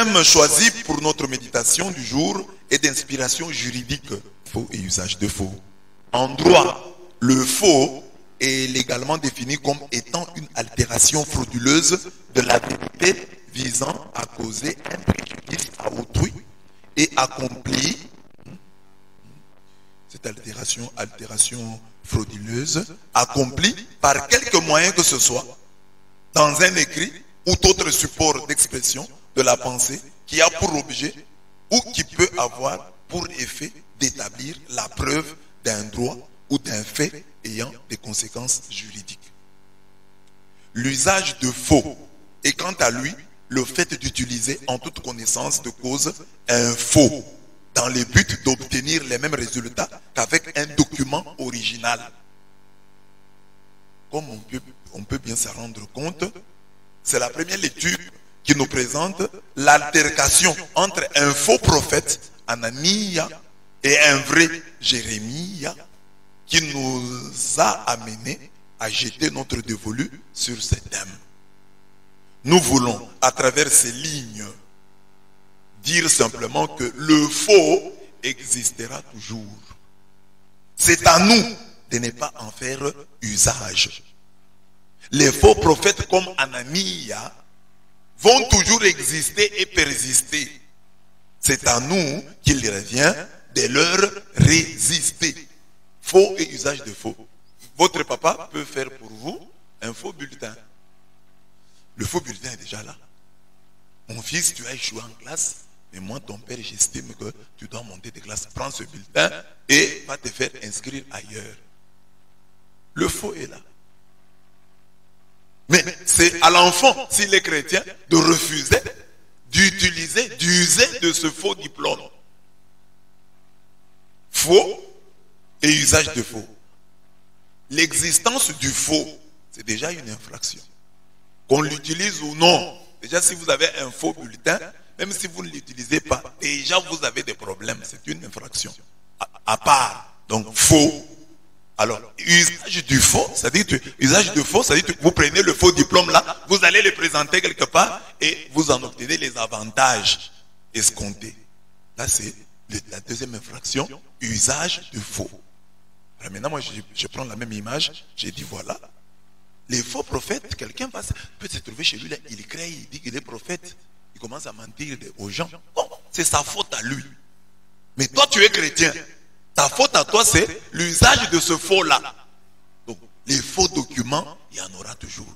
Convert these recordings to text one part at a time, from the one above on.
thème choisi pour notre méditation du jour est d'inspiration juridique. Faux et usage de faux. En droit, le faux est légalement défini comme étant une altération frauduleuse de la vérité visant à causer un préjudice à autrui et accompli. Cette altération frauduleuse accomplie par quelque moyen que ce soit, dans un écrit ou d'autres supports d'expression de la pensée qui a pour objet ou qui peut avoir pour effet d'établir la preuve d'un droit ou d'un fait ayant des conséquences juridiques. L'usage de faux est quant à lui le fait d'utiliser en toute connaissance de cause un faux dans le but d'obtenir les mêmes résultats qu'avec un document original. Comme on peut bien s'en rendre compte, c'est la première lecture qui nous présente l'altercation entre un faux prophète, Anania, et un vrai Jérémie, qui nous a amené à jeter notre dévolu sur ce thème. Nous voulons, à travers ces lignes, dire simplement que le faux existera toujours. C'est à nous de ne pas en faire usage. Les faux prophètes comme Anania vont toujours exister et persister. C'est à nous qu'il revient de leur résister. Faux et usage de faux. Votre papa peut faire pour vous un faux bulletin. Le faux bulletin est déjà là. Mon fils, tu as échoué en classe, mais moi, ton père, j'estime que tu dois monter de classe. Prends ce bulletin et va te faire inscrire ailleurs. Le faux est là. Mais c'est à l'enfant, s'il est chrétien, de refuser d'utiliser, d'user de ce faux diplôme. Faux et usage de faux. L'existence du faux, c'est déjà une infraction. Qu'on l'utilise ou non, déjà si vous avez un faux bulletin, même si vous ne l'utilisez pas, déjà vous avez des problèmes, c'est une infraction. À part, donc faux. Alors, usage du faux, c'est-à-dire que vous prenez le faux diplôme là, vous allez le présenter quelque part et vous en obtenez les avantages escomptés. Là, c'est la deuxième infraction, usage de faux. Alors maintenant, moi, je prends la même image, j'ai dit voilà, les faux prophètes, quelqu'un peut se trouver chez lui là, il crée, il dit qu'il est prophète, il commence à mentir aux gens. Bon, c'est sa faute à lui. Mais toi, tu es chrétien. Ta faute à toi, c'est l'usage de ce faux-là. Donc, les faux documents, il y en aura toujours.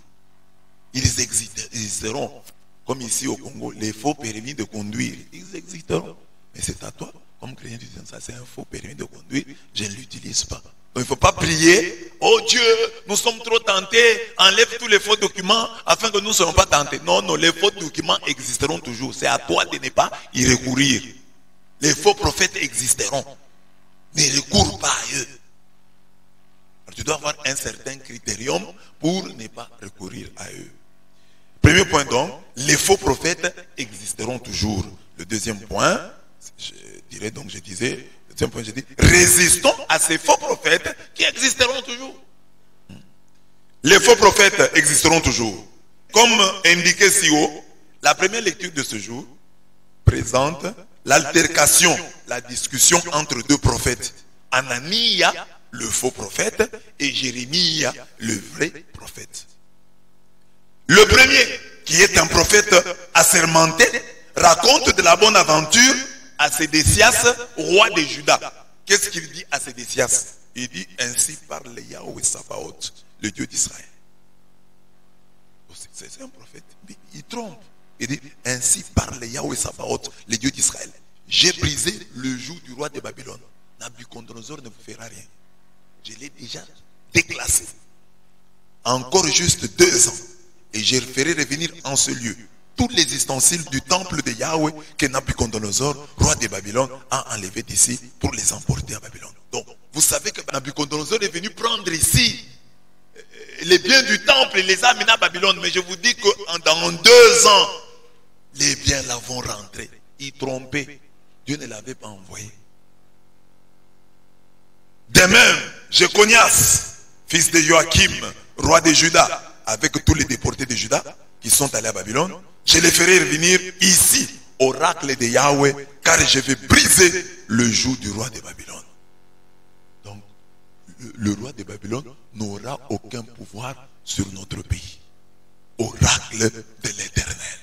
Ils existeront. Comme ici au Congo, les faux permis de conduire, ils existeront. Mais c'est à toi, comme chrétien, tu dis, ça c'est un faux permis de conduire, je ne l'utilise pas. Donc, il ne faut pas prier, oh Dieu, nous sommes trop tentés, enlève tous les faux documents afin que nous ne soyons pas tentés. Non, non, les faux documents existeront toujours. C'est à toi de ne pas y recourir. Les faux prophètes existeront. Ne recours pas à eux. Alors, tu dois avoir un certain critérium pour ne pas recourir à eux. Premier point donc, les faux prophètes existeront toujours. Le deuxième point, le deuxième point, je dis, résistons à ces faux prophètes qui existeront toujours. Les faux prophètes existeront toujours. Comme indiqué si haut, la première lecture de ce jour présente l'altercation, la discussion entre deux prophètes. Anania, le faux prophète, et Jérémie, le vrai prophète. Le premier, qui est un prophète assermenté, raconte de la bonne aventure à Sédécias, roi de Juda. Qu'est-ce qu'il dit à Sédécias? Il dit, ainsi parle Yahweh Sabaoth, le Dieu d'Israël. C'est un prophète, mais il trompe. Il dit, ainsi parle Yahweh Sabaoth, le Dieu d'Israël. J'ai brisé le joug du roi de Babylone. Nabuchodonosor ne vous fera rien. Je l'ai déjà déclassé. Encore juste 2 ans. Et je ferai revenir en ce lieu tous les ustensiles du temple de Yahweh que Nabuchodonosor, roi de Babylone, a enlevé d'ici pour les emporter à Babylone. Donc, vous savez que Nabuchodonosor est venu prendre ici les biens du temple et les a amenés à Babylone. Mais je vous dis que dans 2 ans, les biens là vont rentrer. Il trompait. Dieu ne l'avait pas envoyé. De même, Jéconias, fils de Joachim, roi de Juda, avec tous les déportés de Juda qui sont allés à Babylone, je les ferai revenir ici oracle de Yahweh, car je vais briser le joug du roi de Babylone. Donc, le roi de Babylone n'aura aucun pouvoir sur notre pays. Oracle de l'Éternel.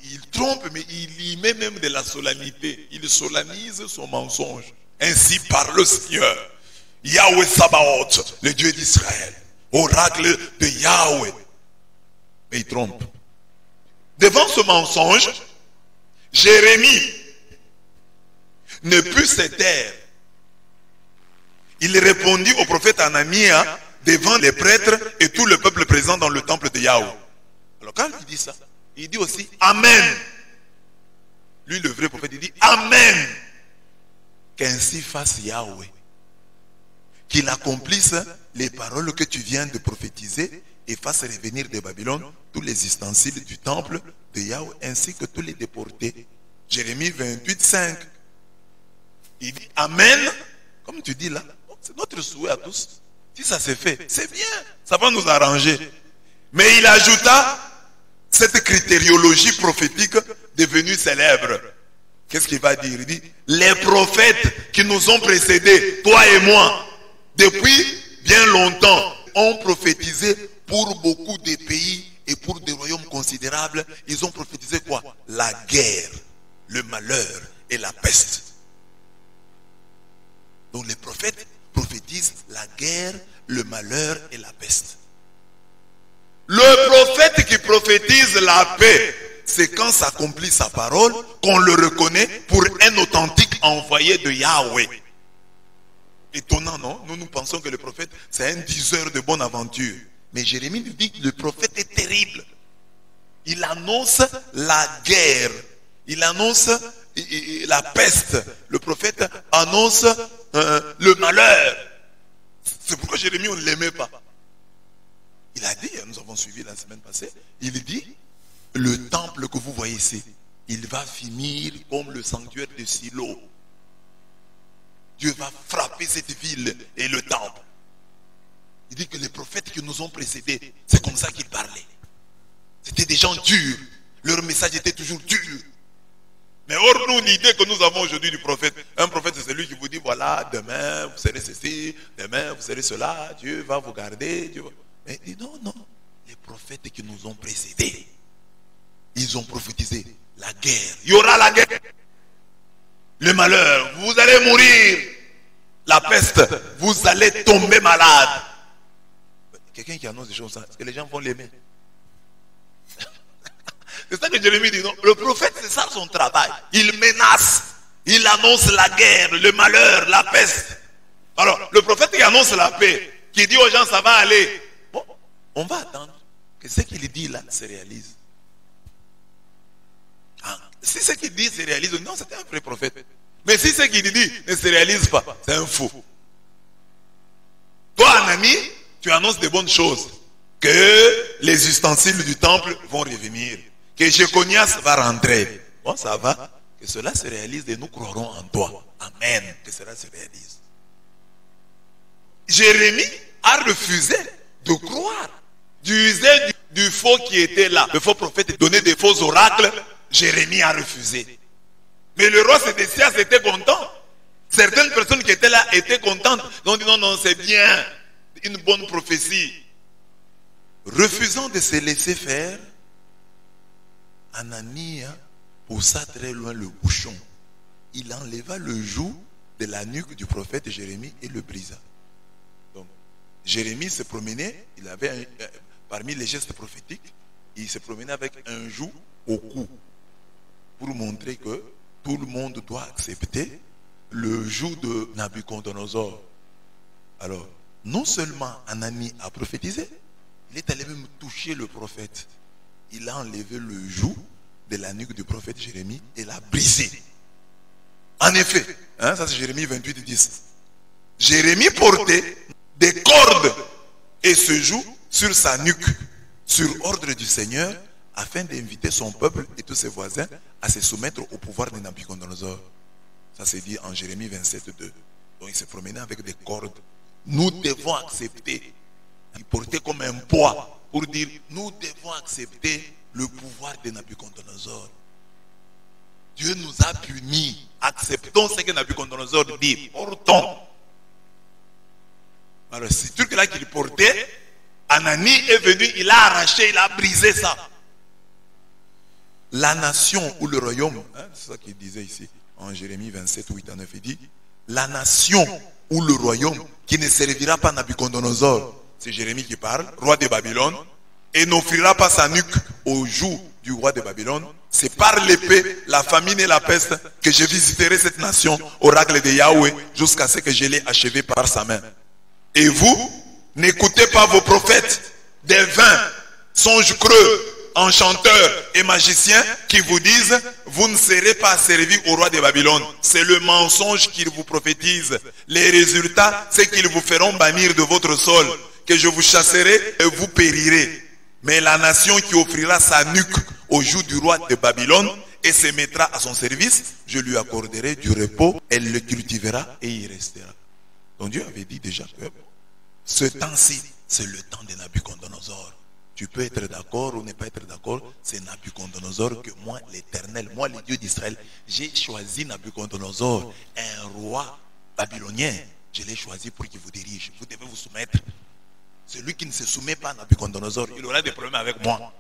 Il trompe, mais il y met même de la solennité. Il solennise son mensonge. Ainsi parle le Seigneur, Yahweh Sabaoth, le Dieu d'Israël. Oracle de Yahweh. Mais il trompe. Devant ce mensonge, Jérémie ne put se taire. Il répondit au prophète Anania devant les prêtres et tout le peuple présent dans le temple de Yahweh. Alors quand il dit ça, il dit aussi Amen. Lui, le vrai prophète, il dit Amen. Qu'ainsi fasse Yahweh. Qu'il accomplisse les paroles que tu viens de prophétiser et fasse revenir de Babylone tous les ustensiles du temple de Yahweh ainsi que tous les déportés. Jérémie 28, 5. Il dit Amen. Comme tu dis là, c'est notre souhait à tous. Si ça s'est fait, c'est bien. Ça va nous arranger. Mais il ajouta cette critériologie prophétique devenue célèbre. Qu'est-ce qu'il va dire? Il dit, les prophètes qui nous ont précédés, toi et moi, depuis bien longtemps, ont prophétisé pour beaucoup de pays et pour des royaumes considérables. Ils ont prophétisé quoi? La guerre, le malheur et la peste. Donc les prophètes prophétisent la guerre, le malheur et la peste. Le prophète qui prophétise la paix, c'est quand s'accomplit sa parole qu'on le reconnaît pour un authentique envoyé de Yahweh. Étonnant, non? Nous pensons que le prophète, c'est un diseur de bonne aventure. Mais Jérémie nous dit que le prophète est terrible. Il annonce la guerre. Il annonce la peste. Le prophète annonce le malheur. C'est pourquoi Jérémie, on ne l'aimait pas. Il a dit, nous avons suivi la semaine passée, il dit, le temple que vous voyez ici, il va finir comme le sanctuaire de Silo. Dieu va frapper cette ville et le temple. Il dit que les prophètes qui nous ont précédés, c'est comme ça qu'ils parlaient. C'était des gens durs. Leur message était toujours dur. Mais hors nous, l'idée que nous avons aujourd'hui du prophète, un prophète c'est celui qui vous dit, voilà, demain vous serez ceci, demain vous serez cela, Dieu va vous garder. Dieu va... Mais il dit non, non. Les prophètes qui nous ont précédés, ils ont prophétisé la guerre. Il y aura la guerre. Le malheur, vous allez mourir. La peste, vous allez tomber malade. Quelqu'un qui annonce des choses, est-ce que les gens vont l'aimer? C'est ça que Jérémie dit, non? Le prophète, c'est ça son travail. Il menace, il annonce la guerre, le malheur, la peste. Alors, le prophète qui annonce la paix, qui dit aux gens, ça va aller. Bon, on va attendre que ce qu'il dit là se réalise. Ah, si ce qu'il dit se réalise, non, c'est un vrai prophète. Mais si ce qu'il dit ne se réalise pas, c'est un faux. Toi, un ami, tu annonces des bonnes choses. Que les ustensiles du temple vont revenir. Que Jéconias va rentrer. Bon, ça va. Que cela se réalise et nous croirons en toi. Amen. Que cela se réalise. Jérémie a refusé de croire. D'user du faux qui était là. Le faux prophète donnait des faux oracles. Jérémie a refusé. Mais le roi Sédécias était content. Certaines personnes qui étaient là étaient contentes. Ils ont dit non, non, c'est bien. Une bonne prophétie. Refusant de se laisser faire, Anania poussa très loin le bouchon. Il enleva le joug de la nuque du prophète Jérémie et le brisa. Donc, Jérémie se promenait, il avait parmi les gestes prophétiques, il se promenait avec un joug au cou pour montrer que tout le monde doit accepter le joug de Nabuchodonosor. Alors, non seulement Anani a prophétisé, il est allé même toucher le prophète. Il a enlevé le joug de la nuque du prophète Jérémie et l'a brisé. En effet, hein, ça c'est Jérémie 28, 10. Jérémie portait des cordes et se joug sur sa nuque, sur ordre du Seigneur, afin d'inviter son peuple et tous ses voisins à se soumettre au pouvoir de Nabuchodonosor. Ça c'est dit en Jérémie 27, 2. Donc il se promenait avec des cordes. Nous devons accepter. Il portait comme un poids pour dire nous devons accepter le pouvoir de Nabuchodonosor. Dieu nous a punis. Acceptons ce que Nabucodonosor dit. Portons. Alors, c'est tout que là qu'il portait, Anani est venu, il a arraché, il a brisé ça. La nation ou le royaume, hein, c'est ça qu'il disait ici, en Jérémie 27, 8 à 9, il dit, la nation ou le royaume qui ne servira pas Nabucodonosor, c'est Jérémie qui parle, roi de Babylone, et n'offrira pas sa nuque au joug du roi de Babylone, c'est par l'épée, la famine et la peste que je visiterai cette nation, oracle de Yahweh, jusqu'à ce que je l'ai achevé par sa main. Et vous, n'écoutez pas vos prophètes, des vains, songes creux, enchanteurs et magiciens qui vous disent, vous ne serez pas servis au roi de Babylone. C'est le mensonge qu'ils vous prophétisent. Les résultats, c'est qu'ils vous feront bannir de votre sol, que je vous chasserai et vous périrez. Mais la nation qui offrira sa nuque au joug du roi de Babylone et se mettra à son service, je lui accorderai du repos, elle le cultivera et y restera. Donc Dieu avait dit déjà que ce temps-ci, c'est le temps de Nabucodonosor. Tu peux être d'accord ou ne pas être d'accord, c'est Nabucodonosor que moi, l'Éternel, moi, le Dieu d'Israël, j'ai choisi Nabucodonosor, un roi babylonien. Je l'ai choisi pour qu'il vous dirige. Vous devez vous soumettre. Celui qui ne se soumet pas à Nabucodonosor, il aura des problèmes avec moi.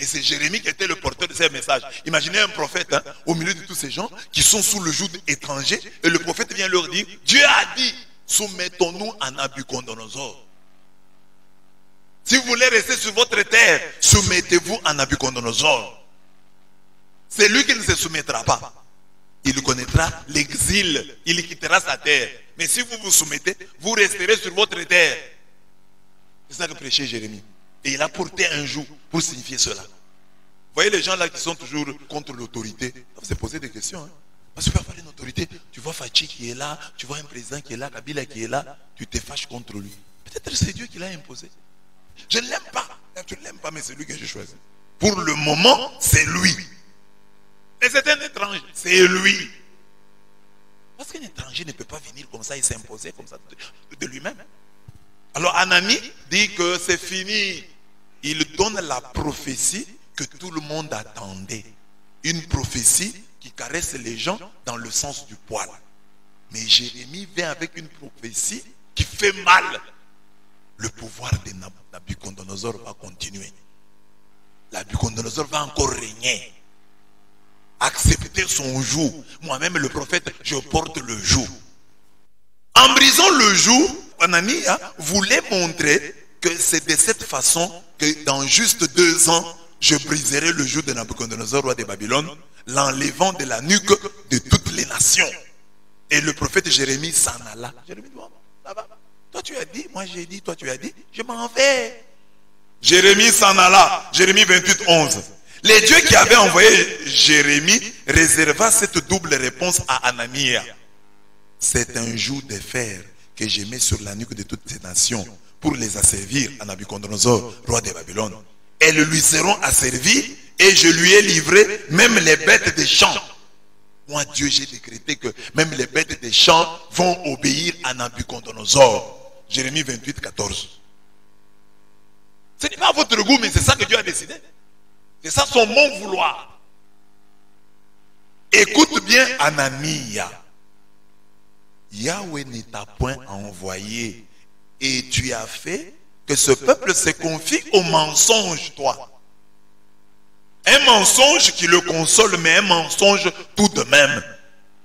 Et c'est Jérémie qui était le porteur de ces messages. Imaginez un prophète hein, au milieu de tous ces gens qui sont sous le joug étranger. Et le prophète vient leur dire, Dieu a dit, soumettons-nous à Nabucodonosor. Si vous voulez rester sur votre terre, soumettez-vous à Nabucodonosor. C'est lui qui ne se soumettra pas. Il connaîtra l'exil, il quittera sa terre. Mais si vous vous soumettez, vous resterez sur votre terre. C'est ça que prêchait Jérémie. Et il a porté un joug pour signifier cela. Vous voyez les gens là qui sont toujours contre l'autorité, ils doivent se poser des questions. Hein. Parce que parfois une autorité, tu vois Fachi qui est là, tu vois un président qui est là, Kabila qui est là, tu te fâches contre lui. Peut-être c'est Dieu qui l'a imposé. Je ne l'aime pas. Tu ne l'aimes pas, mais c'est lui que j'ai choisi. Pour le moment, c'est lui. Et c'est un étranger. C'est lui. Parce qu'un étranger ne peut pas venir comme ça et s'imposer comme ça de lui-même. Alors Anani dit que c'est fini. Il donne la prophétie que tout le monde attendait. Une prophétie qui caresse les gens dans le sens du poil. Mais Jérémie vient avec une prophétie qui fait mal. Le pouvoir de Nabucodonosor va continuer. Nabucodonosor va encore régner. Accepter son joug. Moi-même le prophète, je porte le joug. En brisant le joug, Anani voulait montrer que c'est de cette façon que dans juste 2 ans, je briserai le joug de Nabucodonosor, roi de Babylone, l'enlevant de la nuque de toutes les nations. Et le prophète Jérémie s'en alla. Jérémie dit, bon, ça va. Toi tu as dit, moi j'ai dit, toi tu as dit, je m'en vais. Jérémie s'en alla. Jérémie 28, 11. Les dieux qui avaient envoyé Jérémie réserva cette double réponse à Anania. C'est un joug de fer que je mets sur la nuque de toutes ces nations pour les asservir à Nabucodonosor, roi de Babylone. Elles lui seront asservies et je lui ai livré même les bêtes des champs. Moi Dieu j'ai décrété que même les bêtes des champs vont obéir à Nabucodonosor. Jérémie 28, 14. Ce n'est pas votre goût, mais c'est ça que Dieu a décidé. C'est ça son bon vouloir. Écoute bien Anania. Yahweh ne t'a point envoyé et tu as fait que ce peuple se confie au mensonge, toi. Un mensonge qui le console, mais un mensonge tout de même.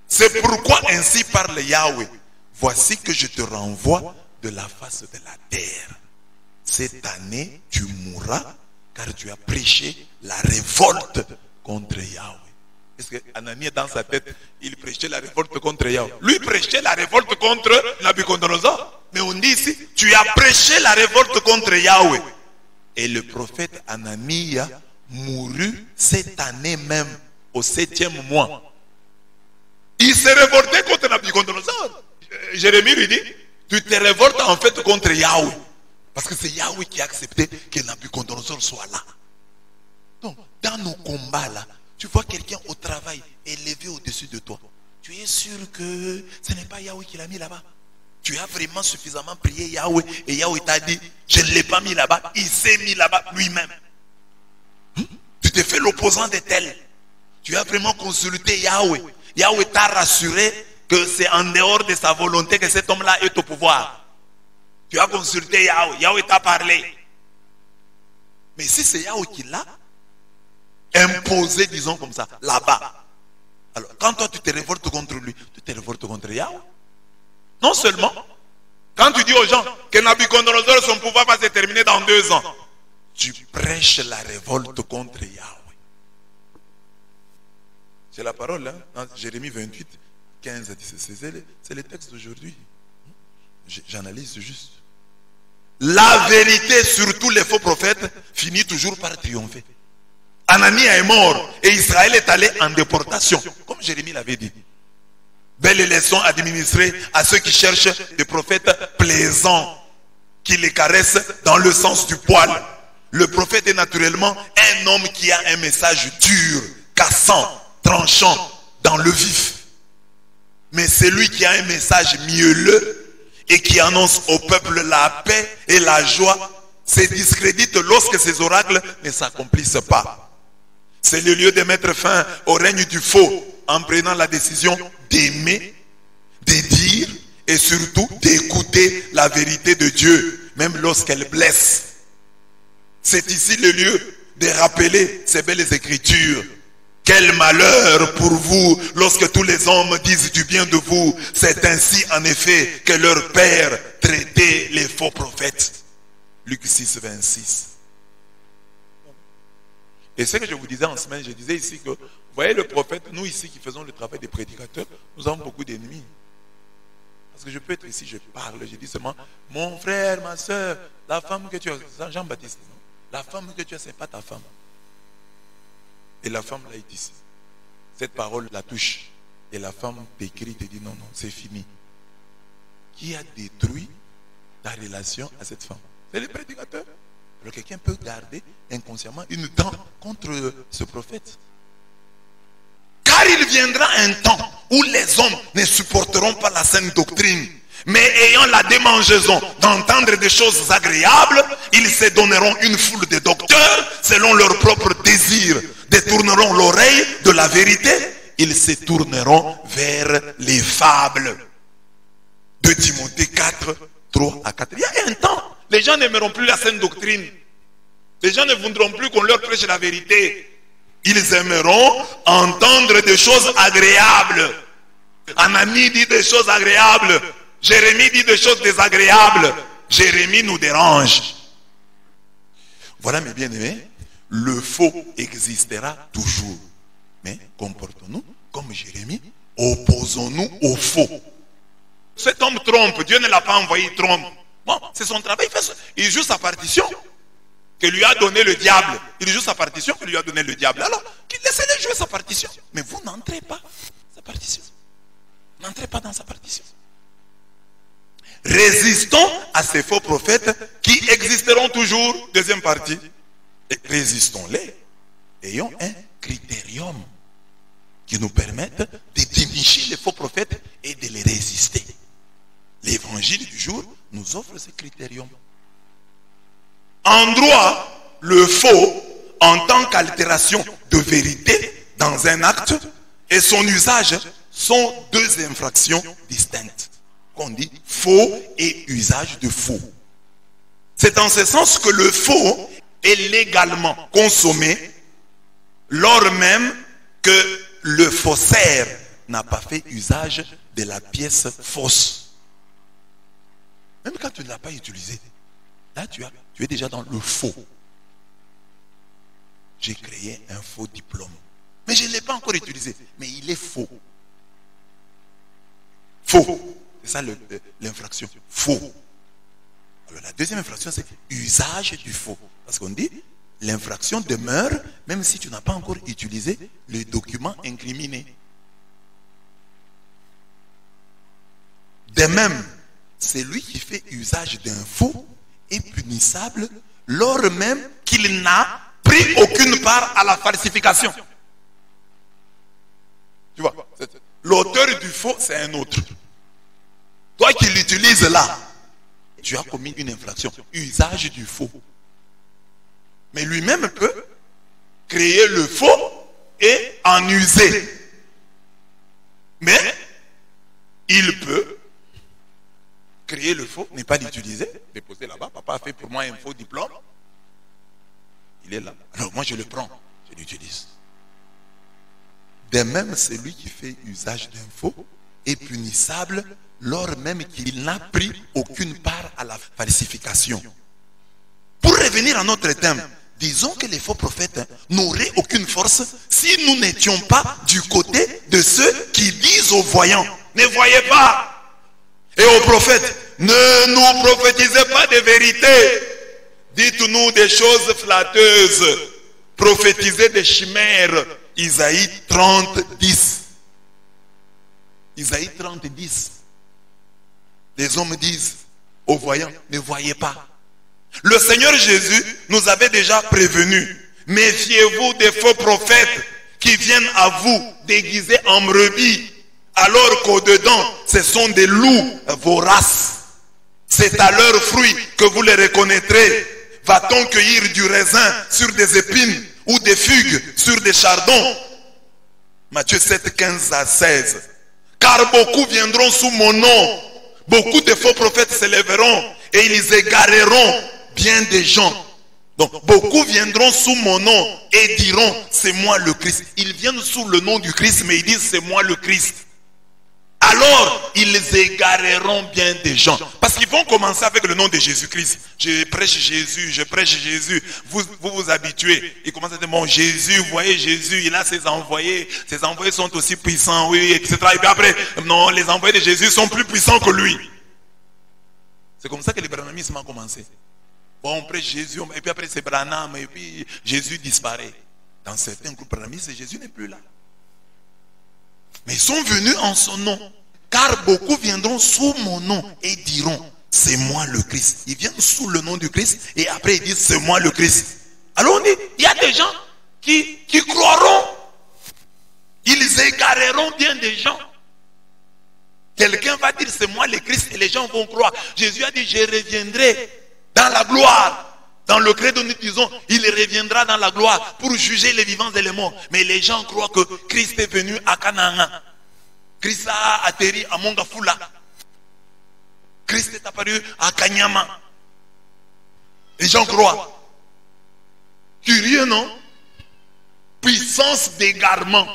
C'est pourquoi ainsi parle Yahweh. Voici que je te renvoie de la face de la terre. Cette année, tu mourras car tu as prêché la révolte contre Yahweh. Est-ce que Anani dans sa tête, il prêchait la révolte contre Yahweh? Lui prêchait la révolte contre Nabucodonosor. Mais on dit ici, tu as prêché la révolte contre Yahweh. Et le prophète Anania mourut cette année même, au 7e mois. Il s'est révolté contre Nabucodonosor. Jérémie lui dit, tu te révoltes en fait contre Yahweh. Parce que c'est Yahweh qui a accepté que Nabucodonosor soit là. Donc, dans nos combats là, tu vois quelqu'un au travail élevé au-dessus de toi. Tu es sûr que ce n'est pas Yahweh qui l'a mis là-bas. Tu as vraiment suffisamment prié Yahweh et Yahweh t'a dit, je ne l'ai pas mis là-bas. Il s'est mis là-bas lui-même. Tu te fais l'opposant de tel. Tu as vraiment consulté Yahweh. Yahweh t'a rassuré que c'est en dehors de sa volonté que cet homme-là est au pouvoir. Tu as consulté Yahweh. Yahweh t'a parlé. Mais si c'est Yahweh qui l'a imposé, disons comme ça, là-bas. Alors, quand toi tu te révoltes contre lui, tu te révoltes contre Yahweh. Non seulement, quand tu dis aux gens que Nabucodonosor, son pouvoir va se terminer dans 2 ans, tu prêches la révolte contre Yahweh. C'est la parole, hein, dans Jérémie 28, 15 à 17. C'est le texte d'aujourd'hui. J'analyse juste. La vérité sur tous les faux prophètes finit toujours par triompher. Anania est mort et Israël est allé en déportation, comme Jérémie l'avait dit. Belle leçon administrée à ceux qui cherchent des prophètes plaisants, qui les caressent dans le sens du poil. Le prophète est naturellement un homme qui a un message dur, cassant, tranchant, dans le vif. Mais celui qui a un message mielleux et qui annonce au peuple la paix et la joie se discrédite lorsque ces oracles ne s'accomplissent pas. C'est le lieu de mettre fin au règne du faux en prenant la décision d'aimer, de dire et surtout d'écouter la vérité de Dieu, même lorsqu'elle blesse. C'est ici le lieu de rappeler ces belles écritures. Quel malheur pour vous lorsque tous les hommes disent du bien de vous. C'est ainsi en effet que leur père traitait les faux prophètes. Luc 6, 26. Et ce que je vous disais en semaine, je disais ici que, vous voyez le prophète, nous ici qui faisons le travail des prédicateurs, nous avons beaucoup d'ennemis. Parce que je peux être ici, je parle, je dis seulement, mon frère, ma soeur, la femme que tu as, Jean-Baptiste, non? La femme que tu as, ce n'est pas ta femme. Et la femme là est ici. Cette parole la touche. Et la femme t'écrit, te dit non, non, c'est fini. Qui a détruit ta relation à cette femme? C'est le prédicateur. Alors quelqu'un peut garder inconsciemment une dent contre ce prophète. Car il viendra un temps où les hommes ne supporteront pas la saine doctrine, mais ayant la démangeaison d'entendre des choses agréables, ils se donneront une foule de docteurs selon leurs propres désirs, détourneront l'oreille de la vérité, ils se tourneront vers les fables. De Timothée 4, 3 à 4. Il y a un temps. Les gens n'aimeront plus la saine doctrine. Les gens ne voudront plus qu'on leur prêche la vérité. Ils aimeront entendre des choses agréables. Anani dit des choses agréables. Jérémie dit des choses désagréables. Jérémie nous dérange. Voilà mes bien-aimés. Le faux existera toujours. Mais comportons-nous comme Jérémie. Opposons-nous au faux. Cet homme trompe. Dieu ne l'a pas envoyé, il trompe. Bon, c'est son travail, il joue sa partition que lui a donné le diable. Il joue sa partition que lui a donné le diable. Alors, laissez-le jouer sa partition. Mais vous n'entrez pas dans sa partition. N'entrez pas dans sa partition. Résistons à ces faux prophètes qui existeront toujours. Deuxième partie. Et résistons-les. Ayons un critérium qui nous permette de dénicher les faux prophètes et de les résister. L'évangile du jour nous offre ce critérium. En droit, le faux, en tant qu'altération de vérité dans un acte, et son usage sont 2 infractions distinctes. Qu'on dit faux et usage de faux. C'est en ce sens que le faux est légalement consommé lors même que le faussaire n'a pas fait usage de la pièce fausse. Même quand tu ne l'as pas utilisé, là tu es déjà dans le faux. J'ai créé un faux diplôme. Mais je ne l'ai pas encore utilisé. Mais il est faux. Faux. C'est ça l'infraction. Faux. Alors la deuxième infraction, c'est usage du faux. Parce qu'on dit, l'infraction demeure même si tu n'as pas encore utilisé le document incriminé. De même, celui qui fait usage d'un faux est punissable lors même qu'il n'a pris aucune part à la falsification. Tu vois, l'auteur du faux, c'est un autre. Toi qui l'utilises là, tu as commis une infraction, usage du faux. Mais lui-même peut créer le faux et en user. Mais il peut créer le faux, n'est pas l'utiliser, déposer là-bas. Papa a fait pour moi un faux diplôme. Il est là. Alors moi je le prends, je l'utilise. De même, celui qui fait usage d'un faux est punissable lors même qu'il n'a pris aucune part à la falsification. Pour revenir à notre thème, disons que les faux prophètes n'auraient aucune force si nous n'étions pas du côté de ceux qui disent aux voyants, ne voyez pas, et aux prophètes, ne nous prophétisez pas de vérité, dites-nous des choses flatteuses, prophétisez des chimères. Isaïe 30, 10. Isaïe 30, 10. Les hommes disent aux voyants, ne voyez pas. Le Seigneur Jésus nous avait déjà prévenus. Méfiez-vous des faux prophètes qui viennent à vous déguisés en brebis, alors qu'au-dedans, ce sont des loups voraces. C'est à leurs fruits que vous les reconnaîtrez. Va-t-on cueillir du raisin sur des épines ou des figues sur des chardons? Matthieu 7, 15 à 16. Car beaucoup viendront sous mon nom. Beaucoup de faux prophètes s'élèveront et ils égareront bien des gens. Donc, beaucoup viendront sous mon nom et diront, c'est moi le Christ. Ils viennent sous le nom du Christ, mais ils disent, c'est moi le Christ. Alors, ils égareront bien des gens. Parce qu'ils vont commencer avec le nom de Jésus-Christ. Je prêche Jésus, je prêche Jésus. Vous habituez. Ils commencent à dire, bon, Jésus, vous voyez Jésus, il a ses envoyés. Ses envoyés sont aussi puissants, oui, etc. Et puis après, non, les envoyés de Jésus sont plus puissants que lui. C'est comme ça que le branhamisme a commencé. Bon, on prêche Jésus, et puis après c'est Branham, et puis Jésus disparaît. Dans certains groupes branhamistes, Jésus n'est plus là. Mais ils sont venus en son nom. Car beaucoup viendront sous mon nom et diront, c'est moi le Christ. Ils viennent sous le nom du Christ et après ils disent, c'est moi le Christ. Alors on dit, il y a des gens qui croiront. Ils égareront bien des gens. Quelqu'un va dire, c'est moi le Christ et les gens vont croire. Jésus a dit, je reviendrai dans la gloire. Dans le credo, nous disons, il reviendra dans la gloire pour juger les vivants et les morts. Mais les gens croient que Christ est venu à Canaan. Christ a atterri à Mongafula. Christ est apparu à Kanyama. Les gens croient. Curieux, non? Puissance d'égarement.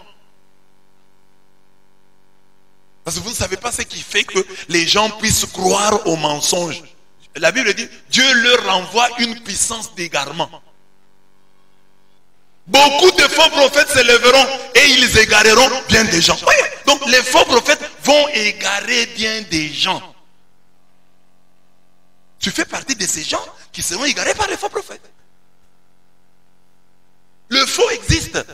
Parce que vous ne savez pas ce qui fait que les gens puissent croire aux mensonges. La Bible dit, Dieu leur renvoie une puissance d'égarement. Beaucoup de faux prophètes s'élèveront et ils égareront bien des gens. Oui, donc les faux prophètes vont égarer bien des gens. Tu fais partie de ces gens qui seront égarés par les faux prophètes. Le faux existe,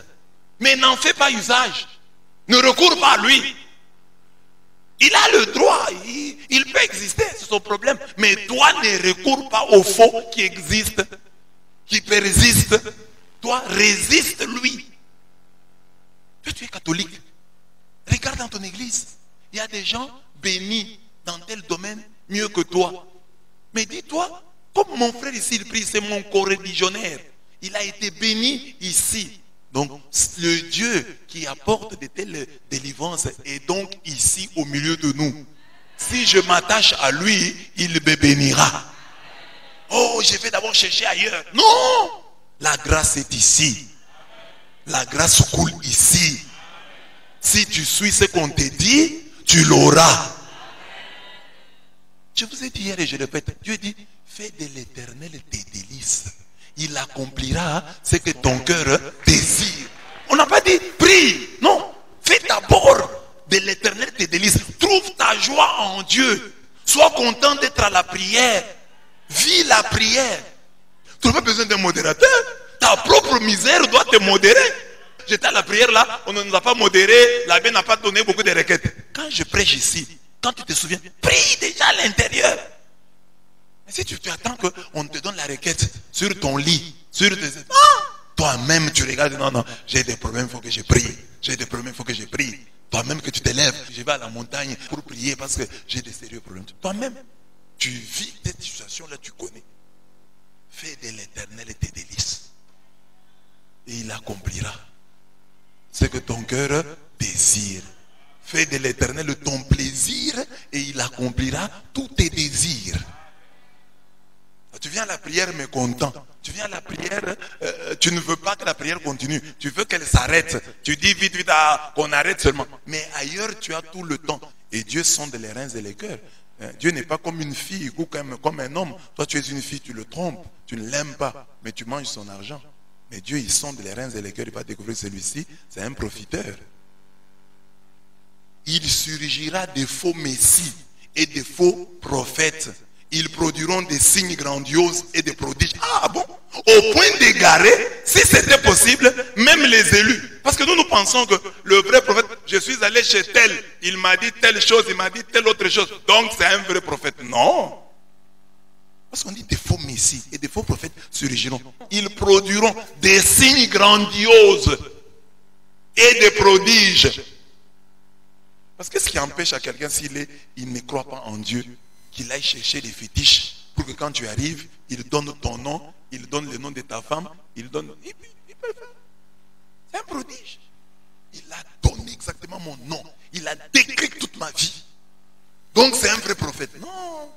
mais n'en fais pas usage. Ne recours pas à lui. Il a le droit, il peut exister, c'est son problème. Mais toi, ne recours pas au faux qui existe, qui persiste. Toi, résiste lui. Toi, tu es catholique. Regarde dans ton église. Il y a des gens bénis dans tel domaine mieux que toi. Mais dis-toi, comme mon frère ici, il prie, c'est mon co-religionnaire. Il a été béni ici. Donc, le Dieu qui apporte de telles délivrances est donc ici au milieu de nous. Si je m'attache à lui, il me bénira. Oh, je vais d'abord chercher ailleurs. Non! La grâce est ici. La grâce coule ici. Si tu suis ce qu'on te dit, tu l'auras. Je vous ai dit hier et je répète, Dieu dit, fais de l'Éternel tes délices. Il accomplira ce que ton cœur désire. On n'a pas dit prie. Non. Fais d'abord de l'Éternel tes délices. Trouve ta joie en Dieu. Sois content d'être à la prière. Vis la prière. Tu n'as pas besoin d'un modérateur. Ta propre misère doit te modérer. J'étais à la prière là, on ne nous a pas modéré. L'abbé n'a pas donné beaucoup de requêtes. Quand je prêche ici, quand tu te souviens, prie déjà à l'intérieur. Mais si tu attends qu'on te donne la requête sur ton lit, sur tes... toi-même tu regardes, non, j'ai des problèmes, il faut que je prie. J'ai des problèmes, il faut que je prie. Toi-même que tu te lèves, je vais à la montagne pour prier parce que j'ai des sérieux problèmes. Toi-même, tu vis cette situation-là, tu connais. Fais de l'Éternel tes délices. Et il accomplira que ton cœur désire. Fais de l'Éternel ton plaisir et il accomplira tous tes désirs. Tu viens à la prière mécontent. Tu viens à la prière, tu ne veux pas que la prière continue. Tu veux qu'elle s'arrête. Tu dis vite, vite, qu'on arrête seulement. Mais ailleurs, tu as tout le temps. Et Dieu sonde les reins et les cœurs. Dieu n'est pas comme une fille ou comme un homme. Toi, tu es une fille, tu le trompes. Tu ne l'aimes pas, mais tu manges son argent. Mais Dieu, il sonde les reins et les cœurs. Il va découvrir celui-ci, c'est un profiteur. Il surgira des faux messies et des faux prophètes. Ils produiront des signes grandioses et des prodiges. Ah bon? Au point d'égarer, si c'était possible, même les élus. Parce que nous pensons que le vrai prophète, je suis allé chez tel, il m'a dit telle chose, il m'a dit telle autre chose. Donc c'est un vrai prophète. Non. Parce qu'on dit des faux messies et des faux prophètes surgiront. Ils produiront des signes grandioses et des prodiges. Parce que ce qui empêche à quelqu'un, il ne croit pas en Dieu, qu'il aille chercher des fétiches pour que quand tu arrives, il donne ton nom, il donne le nom de ta femme, il donne... Il peut le faire. C'est un prodige. Il a donné exactement mon nom. Il a décrit toute ma vie. Donc c'est un vrai prophète. Non.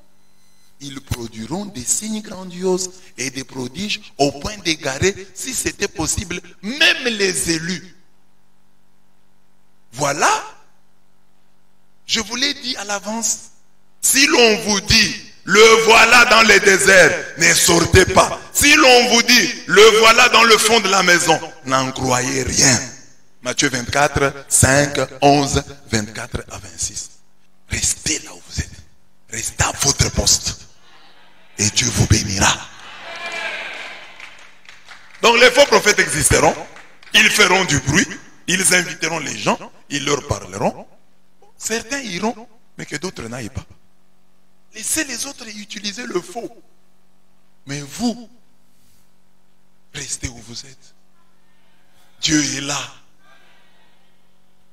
Ils produiront des signes grandioses et des prodiges au point d'égarer, si c'était possible, même les élus. Voilà. Je vous l'ai dit à l'avance. Si l'on vous dit, le voilà dans les déserts, ne sortez pas. Si l'on vous dit, le voilà dans le fond de la maison, n'en croyez rien. Matthieu 24, 5, 11, 24 à 26. Restez là où vous êtes. Restez à votre poste. Et Dieu vous bénira. Donc les faux prophètes existeront. Ils feront du bruit. Ils inviteront les gens. Ils leur parleront. Certains iront, mais que d'autres n'aillent pas. Laissez les autres utiliser le faux. Mais vous, restez où vous êtes. Dieu est là.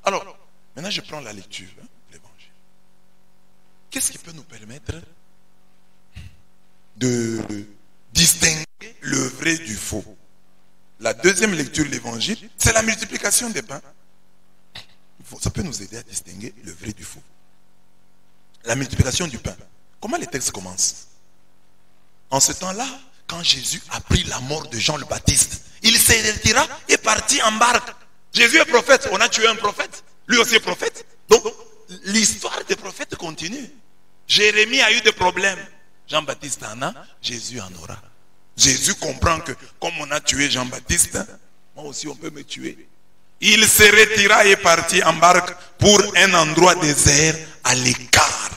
Alors, maintenant je prends la lecture, l'évangile. Qu'est-ce qui peut nous permettre de distinguer le vrai du faux? La deuxième lecture de l'évangile, c'est la multiplication des pains. Ça peut nous aider à distinguer le vrai du faux. La multiplication du pain. Comment les textes commencent? En ce temps-là, quand Jésus apprit la mort de Jean le Baptiste, il se retira et partit en barque. Jésus est prophète, on a tué un prophète. Lui aussi est prophète. Donc, l'histoire des prophètes continue. Jérémie a eu des problèmes. Jean-Baptiste en a, Jésus en aura. Jésus comprend que comme on a tué Jean-Baptiste, moi aussi on peut me tuer. Il se retira et partit en barque pour un endroit désert à l'écart.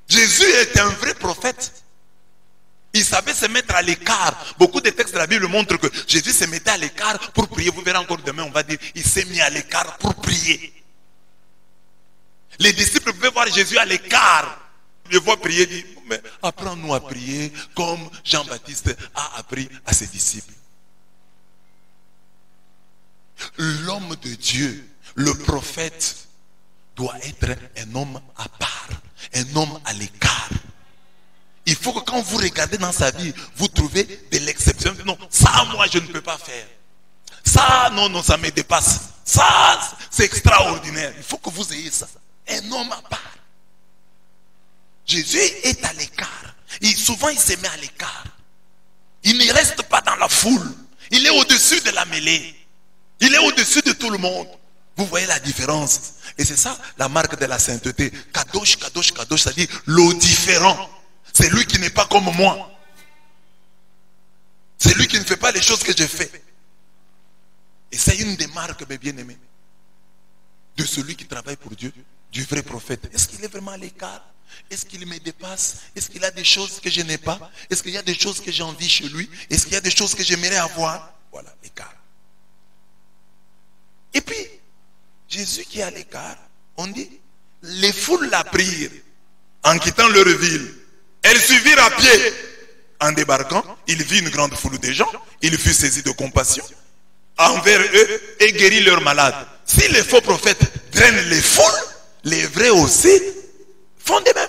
Jésus est un vrai prophète. Il savait se mettre à l'écart. Beaucoup de textes de la Bible montrent que Jésus se mettait à l'écart pour prier. Vous verrez encore demain, on va dire, il s'est mis à l'écart pour prier. Les disciples pouvaient voir Jésus à l'écart. Ils le voient prier, ils disent, mais apprends-nous à prier comme Jean-Baptiste a appris à ses disciples. L'homme de Dieu, le prophète, doit être un homme à part, un homme à l'écart. Il faut que quand vous regardez dans sa vie, vous trouvez de l'exception. Non, ça moi je ne peux pas faire. Ça, non, ça me dépasse. Ça, c'est extraordinaire. Il faut que vous ayez ça. Un homme à part. Jésus est à l'écart. Souvent il se met à l'écart. Il ne reste pas dans la foule. Il est au-dessus de la mêlée. Il est au-dessus de tout le monde. Vous voyez la différence. Et c'est ça la marque de la sainteté. Kadosh, Kadosh, Kadosh, c'est-à-dire le différent. C'est lui qui n'est pas comme moi. C'est lui qui ne fait pas les choses que je fais. Et c'est une des marques, mes bien-aimés, de celui qui travaille pour Dieu, du vrai prophète. Est-ce qu'il est vraiment à l'écart? Est-ce qu'il me dépasse? Est-ce qu'il a des choses que je n'ai pas? Est-ce qu'il y a des choses que j'ai envie chez lui? Est-ce qu'il y a des choses que j'aimerais avoir? Voilà, l'écart. Et puis, Jésus qui est à l'écart, on dit, les foules la prirent en quittant leur ville. Elles suivirent à pied. En débarquant, il vit une grande foule de gens. Il fut saisi de compassion envers eux et guérit leurs malades. Si les faux prophètes drainent les foules, les vrais aussi font de même.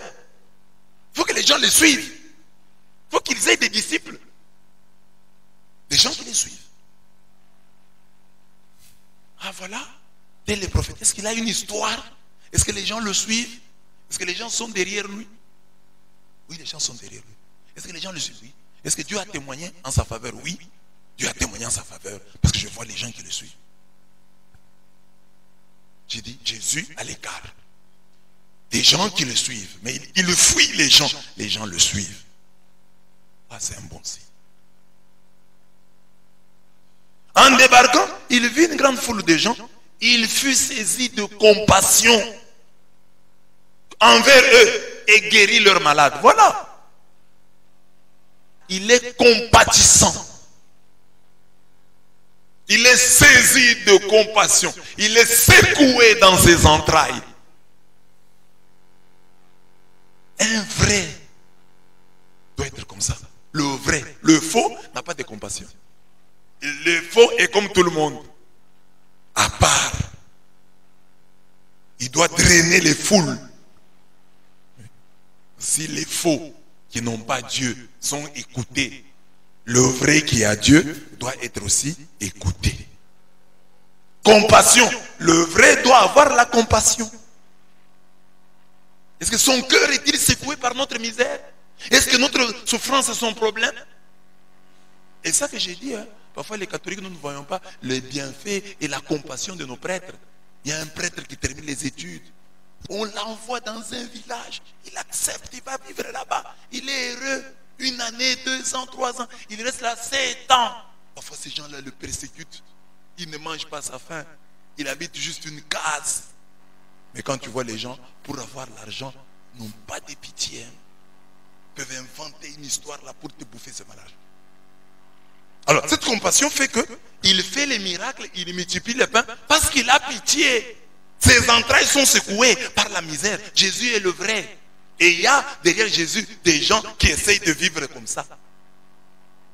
Il faut que les gens les suivent. Il faut qu'ils aient des disciples. Des gens qui les suivent. Ah voilà, tel le prophète. Est-ce qu'il a une histoire? Est-ce que les gens le suivent? Est-ce que les gens sont derrière lui? Oui, les gens sont derrière lui. Est-ce que les gens le suivent? Oui. Est-ce que Dieu a témoigné en sa faveur? Oui, Dieu a témoigné en sa faveur. Parce que je vois les gens qui le suivent. J'ai dit, Jésus à l'écart. Des gens qui le suivent. Mais il fuit les gens. Les gens le suivent. Ah, c'est un bon signe. En débarquant, il vit une grande foule de gens. Il fut saisi de compassion envers eux et guérit leurs malades. Voilà. Il est compatissant. Il est saisi de compassion. Il est secoué dans ses entrailles. Un vrai doit être comme ça. Le vrai. Le faux n'a pas de compassion. Le faux est comme tout le monde. À part. Il doit drainer les foules. Si les faux qui n'ont pas Dieu sont écoutés, le vrai qui a Dieu doit être aussi écouté. Compassion. Le vrai doit avoir la compassion. Est-ce que son cœur est-il secoué par notre misère? Est-ce que notre souffrance est son problème? Et ça que j'ai dit, hein, parfois les catholiques, nous ne voyons pas les bienfaits et la compassion de nos prêtres. Il y a un prêtre qui termine les études. On l'envoie dans un village. Il accepte, il va vivre là-bas. Il est heureux. 1 année, 2 ans, 3 ans. Il reste là 7 ans. Parfois ces gens-là le persécutent. Il ne mange pas sa faim. Il habite juste une case. Mais quand tu vois les gens, pour avoir l'argent, n'ont pas de pitié. Ils peuvent inventer une histoire là pour te bouffer ce malade. Alors, cette compassion fait que il fait les miracles, il multiplie les pains parce qu'il a pitié. Ses entrailles sont secouées par la misère. Jésus est le vrai. Et il y a derrière Jésus des gens qui essayent de vivre comme ça.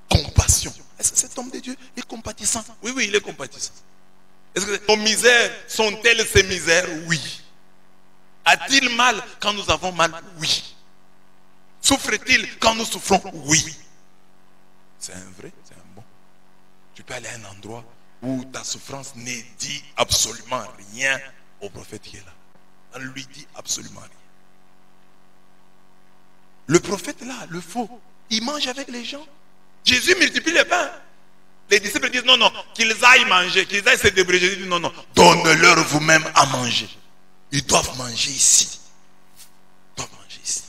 Compassion. Est-ce que cet homme de Dieu est compatissant? Oui, oui, il est compatissant. Est-ce que nos misères sont-elles ces misères? Oui. A-t-il mal quand nous avons mal? Oui. Souffre-t-il quand nous souffrons? Oui. C'est un vrai, c'est un bon. Tu peux aller à un endroit où ta souffrance ne dit absolument rien au prophète qui est là. On lui dit absolument rien. Le prophète là, le faux, il mange avec les gens. Jésus multiplie les pains. Les disciples disent non, non, qu'ils aillent manger, qu'ils aillent se débrouiller. Jésus dit non, non, donne-leur vous-même à manger. Ils doivent manger ici. Ils doivent manger ici.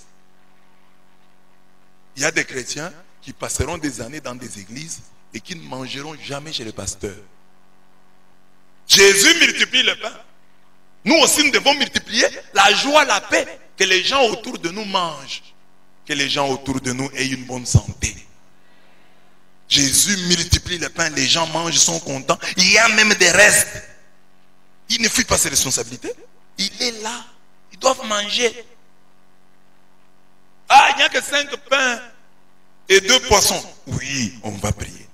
Il y a des chrétiens qui passeront des années dans des églises et qui ne mangeront jamais chez les pasteurs. Jésus multiplie le pain. Nous aussi, nous devons multiplier la joie, la paix, que les gens autour de nous mangent, que les gens autour de nous aient une bonne santé. Jésus multiplie le pain, les gens mangent, ils sont contents. Il y a même des restes. Il ne fuit pas ses responsabilités. Il est là. Ils doivent manger. Ah, il n'y a que 5 pains et 2 poissons. Oui, on va prier.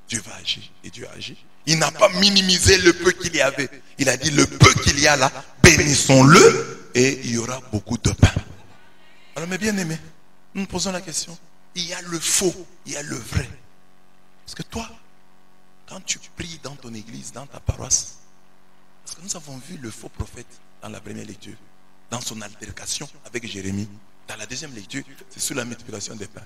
Dieu va agir. Et Dieu agit. Il n'a pas minimisé le peu qu'il y avait. Il a dit le peu qu'il y a là, bénissons-le et il y aura beaucoup de pain. Alors mes bien-aimés, nous nous posons la question. Il y a le faux, il y a le vrai. Parce que toi, quand tu pries dans ton église, dans ta paroisse, parce que nous avons vu le faux prophète dans la première lecture, dans son altercation avec Jérémie. Dans la deuxième lecture, c'est sur la multiplication des pains.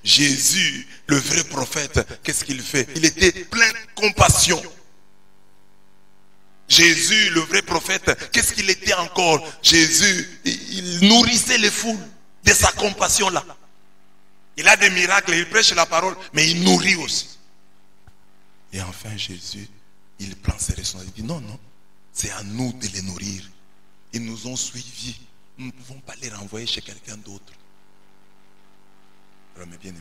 Jésus, le vrai prophète, qu'est-ce qu'il fait? Il était plein de compassion. Jésus, le vrai prophète, qu'est-ce qu'il était encore? Jésus, il nourrissait les foules de sa compassion-là. Il a des miracles, il prêche la parole, mais il nourrit aussi. Et enfin, Jésus, il prend ses responsabilités. Il dit non, non, c'est à nous de les nourrir. Ils nous ont suivis. Nous ne pouvons pas les renvoyer chez quelqu'un d'autre. Alors mes bien-aimés,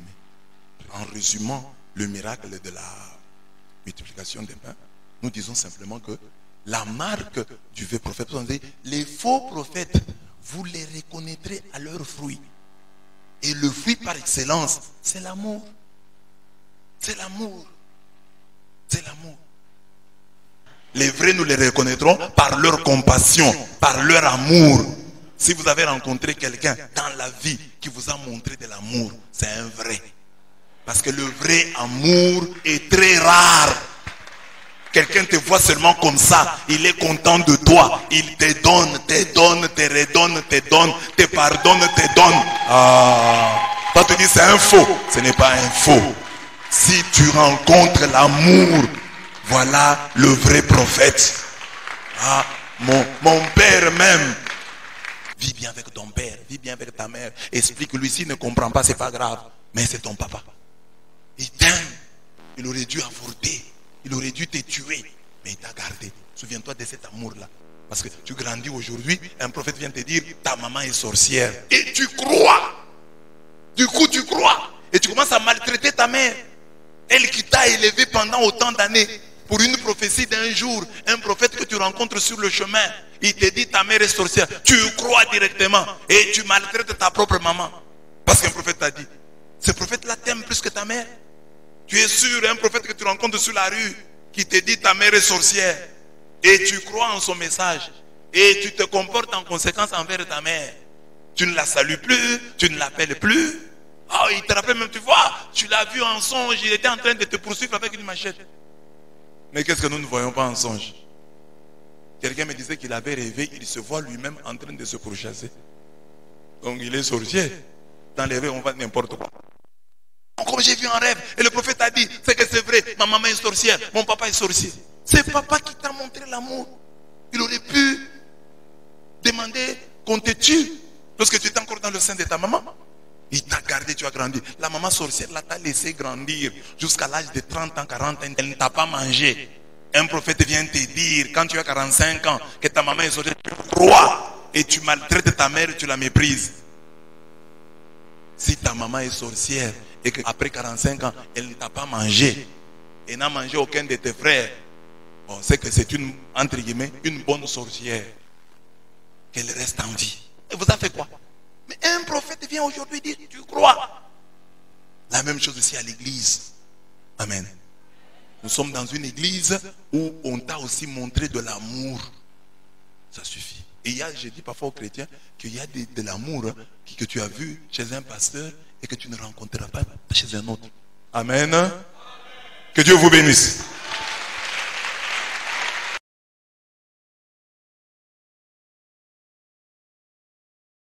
en résumant le miracle de la multiplication des pains, nous disons simplement que la marque du vrai prophète, les faux prophètes, vous les reconnaîtrez à leurs fruits. Et le fruit par excellence, c'est l'amour. C'est l'amour. C'est l'amour. Les vrais, nous les reconnaîtrons par leur compassion, par leur amour. Si vous avez rencontré quelqu'un dans la vie qui vous a montré de l'amour, c'est un vrai. Parce que le vrai amour est très rare. Quelqu'un te voit seulement comme ça, il est content de toi. Il te donne, te donne, te redonne, te donne, te pardonne, te donne. Toi tu dis c'est un faux. Ce n'est pas un faux. Si tu rencontres l'amour, voilà le vrai prophète. Mon père même. Vis bien avec ton père, vis bien avec ta mère. Explique-lui, s'il ne comprend pas, c'est pas grave. Mais c'est ton papa. Il t'aime. Il aurait dû avorter. Il aurait dû te tuer. Mais il t'a gardé. Souviens-toi de cet amour-là. Parce que tu grandis aujourd'hui, un prophète vient te dire, ta maman est sorcière. Et tu crois. Du coup, tu crois. Et tu commences à maltraiter ta mère. Elle qui t'a élevé pendant autant d'années. Pour une prophétie d'un jour, un prophète que tu rencontres sur le chemin, il te dit ta mère est sorcière. Tu crois directement et tu maltraites ta propre maman. Parce qu'un prophète t'a dit. Ce prophète-là t'aime plus que ta mère. Tu es sûr, un prophète que tu rencontres sur la rue, qui te dit ta mère est sorcière. Et tu crois en son message. Et tu te comportes en conséquence envers ta mère. Tu ne la salues plus, tu ne l'appelles plus. Il te rappelle même, tu vois, tu l'as vu en songe, il était en train de te poursuivre avec une machette. Mais qu'est-ce que nous ne voyons pas en songe? Quelqu'un me disait qu'il avait rêvé, il se voit lui-même en train de se pourchasser. Donc il est sorcier. Dans les rêves, on va n'importe quoi. Comme j'ai vu en rêve, et le prophète a dit, c'est que c'est vrai, ma maman est sorcière, mon papa est sorcier. C'est papa qui t'a montré l'amour. Il aurait pu demander qu'on te tue lorsque tu étais encore dans le sein de ta maman. Il t'a gardé, tu as grandi. La maman sorcière là t'a laissé grandir jusqu'à l'âge de 30 ans, 40 ans. Elle ne t'a pas mangé. Un prophète vient te dire, quand tu as 45 ans, que ta maman est sorcière, tu crois et tu maltraites ta mère, tu la méprises. Si ta maman est sorcière et qu'après 45 ans, elle ne t'a pas mangé et n'a mangé aucun de tes frères, on sait que c'est une, entre guillemets, une bonne sorcière. Qu'elle reste en vie. Et vous avez fait quoi? Mais un prophète vient aujourd'hui dire, tu crois? La même chose ici à l'église. Amen. Nous sommes dans une église où on t'a aussi montré de l'amour. Ça suffit. Et je dis parfois aux chrétiens qu'il y a de l'amour que tu as vu chez un pasteur et que tu ne rencontreras pas chez un autre. Amen. Que Dieu vous bénisse.